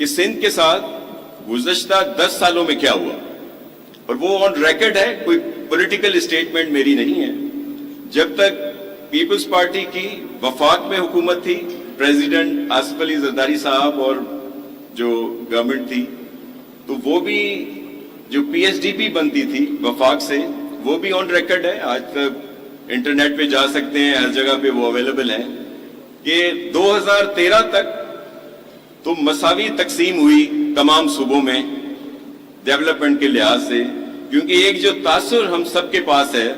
کہ سندھ کے ساتھ گزشتہ 10 سالوں میں کیا ہوا، اور وہ آن ریکارڈ ہے، کوئی پولیٹیکل اسٹیٹمنٹ میری نہیں ہے۔ جب تک پیپلز پارٹی کی وفاق میں حکومت تھی، پریزیڈنٹ آصف علی زرداری صاحب اور جو گورنمنٹ تھی، تو وہ بھی جو پی ایس ڈی پی بنتی تھی وفاق سے، وہ بھی آن ریکارڈ ہے، آج تک انٹرنیٹ پہ جا سکتے ہیں، ہر جگہ پہ وہ اویلیبل ہے، کہ 2013 تک تو مساوی تقسیم ہوئی تمام صوبوں میں ڈیولپمنٹ کے لحاظ سے، کیونکہ ایک جو تاثر ہم سب کے پاس ہے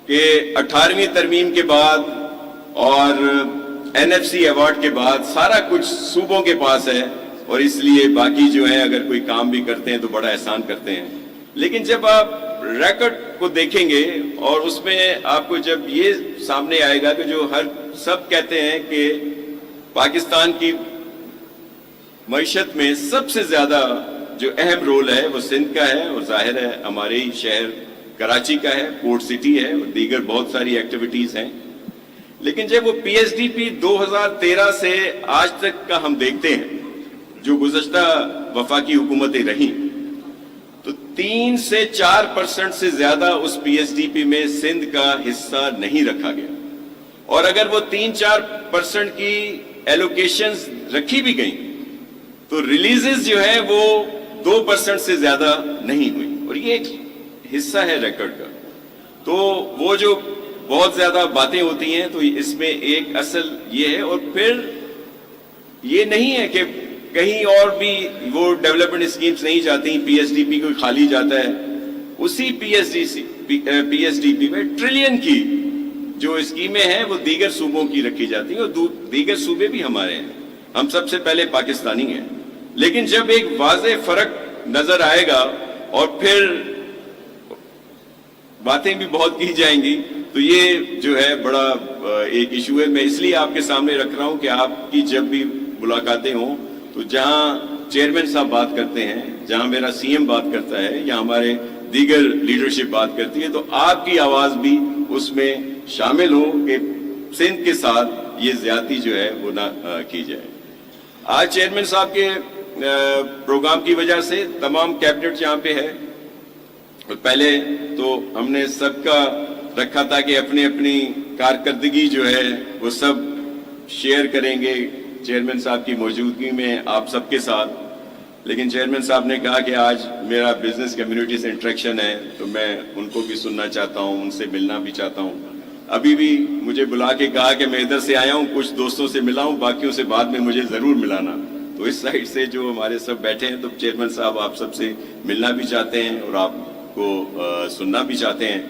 کہ 18ویں ترمیم کے بعد اور این ایف سی ایوارڈ کے بعد سارا کچھ صوبوں کے پاس ہے، اور اس لیے باقی جو ہیں اگر کوئی کام بھی کرتے ہیں تو بڑا احسان کرتے ہیں۔ لیکن جب آپ ریکارڈ کو دیکھیں گے اور اس میں آپ کو جب یہ سامنے آئے گا کہ جو سب کہتے ہیں کہ پاکستان کی معیشت میں سب سے زیادہ جو اہم رول ہے وہ سندھ کا ہے، اور ظاہر ہے ہمارے ہی شہر کراچی کا ہے، پورٹ سٹی ہے، اور دیگر بہت ساری ایکٹیویٹیز ہیں۔ لیکن جب وہ پی ایس ڈی پی 2013 سے آج تک کا ہم دیکھتے ہیں، جو گزشتہ وفاقی حکومتیں رہیں، تو 3 سے 4% سے زیادہ اس پی ایس ڈی پی میں سندھ کا حصہ نہیں رکھا گیا، اور اگر وہ 3-4% کی ایلوکیشنز رکھی بھی گئیں تو ریلیزز جو ہیں وہ 2% سے زیادہ نہیں ہوئی، اور یہ ایک حصہ ہے ریکارڈ کا۔ تو وہ جو بہت زیادہ باتیں ہوتی ہیں تو اس میں ایک اصل یہ ہے، اور پھر یہ نہیں ہے کہ کہیں اور بھی وہ ڈیولپمنٹ اسکیمز نہیں جاتی، پی ایس ڈی پی کوئی خالی جاتا ہے، اسی پی ایس ڈی پی میں ٹریلین کی جو اسکیمیں ہیں وہ دیگر صوبوں کی رکھی جاتی ہیں، اور دیگر صوبے بھی ہمارے ہیں، ہم سب سے پہلے پاکستانی ہیں۔ لیکن جب ایک واضح فرق نظر آئے گا اور پھر باتیں بھی بہت کی جائیں گی، تو یہ جو ہے بڑا ایک ایشو ہے۔ میں اس لیے آپ کے سامنے رکھ رہا ہوں کہ آپ کی جب بھی ملاقاتیں ہوں تو جہاں چیئرمین صاحب بات کرتے ہیں، جہاں میرا سی ایم بات کرتا ہے، یا ہمارے دیگر لیڈرشپ بات کرتی ہے، تو آپ کی آواز بھی اس میں شامل ہو کہ سندھ کے ساتھ یہ زیادتی جو ہے وہ نہ کی جائے۔ آج چیئرمین صاحب کے پروگرام کی وجہ سے تمام کیبنٹ یہاں پہ ہے، پہلے تو ہم نے سب کا رکھا تھا کہ اپنی اپنی کارکردگی جو ہے وہ سب شیئر کریں گے چیئرمین صاحب کی موجودگی میں آپ سب کے ساتھ، لیکن چیئرمین صاحب نے کہا کہ آج میرا بزنس کمیونٹی سے انٹریکشن ہے تو میں ان کو بھی سننا چاہتا ہوں، ان سے ملنا بھی چاہتا ہوں۔ ابھی بھی مجھے بلا کے کہا کہ میں ادھر سے آیا ہوں، کچھ دوستوں سے ملا ہوں، باقیوں سے بعد میں مجھے ضرور ملانا۔ تو اس سائڈ سے جو ہمارے سب بیٹھے ہیں تو چیئرمین صاحب آپ سب سے ملنا بھی چاہتے ہیں اور آپ کو سننا بھی چاہتے ہیں۔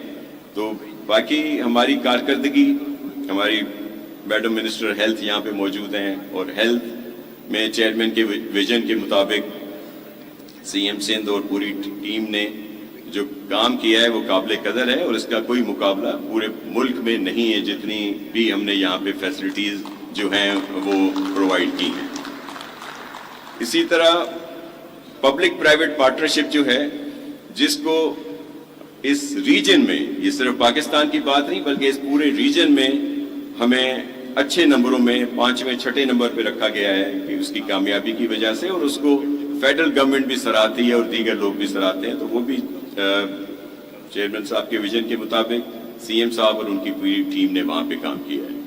تو باقی ہماری کارکردگی، ہماری میڈم منسٹر ہیلتھ یہاں پہ موجود ہیں، اور ہیلتھ میں چیئرمین کے ویژن کے مطابق سی ایم سندھ اور پوری ٹیم نے جو کام کیا ہے وہ قابل قدر ہے، اور اس کا کوئی مقابلہ پورے ملک میں نہیں ہے، جتنی بھی ہم نے یہاں پہ فیسلٹیز جو ہیں وہ پرووائڈ کی ہیں۔ اسی طرح پبلک پرائیویٹ پارٹنرشپ جو ہے، جس کو اس ریجن میں، یہ صرف پاکستان کی بات نہیں بلکہ اس پورے ریجن میں ہمیں اچھے نمبروں میں 5ویں 6 نمبر پہ رکھا گیا ہے کہ اس کی کامیابی کی وجہ سے، اور اس کو فیڈرل گورنمنٹ بھی سراہتی ہے اور دیگر لوگ بھی سراہتے ہیں۔ تو وہ بھی چیئرمین صاحب کے ویژن کے مطابق سی ایم صاحب اور ان کی پوری ٹیم نے وہاں پہ کام کیا ہے۔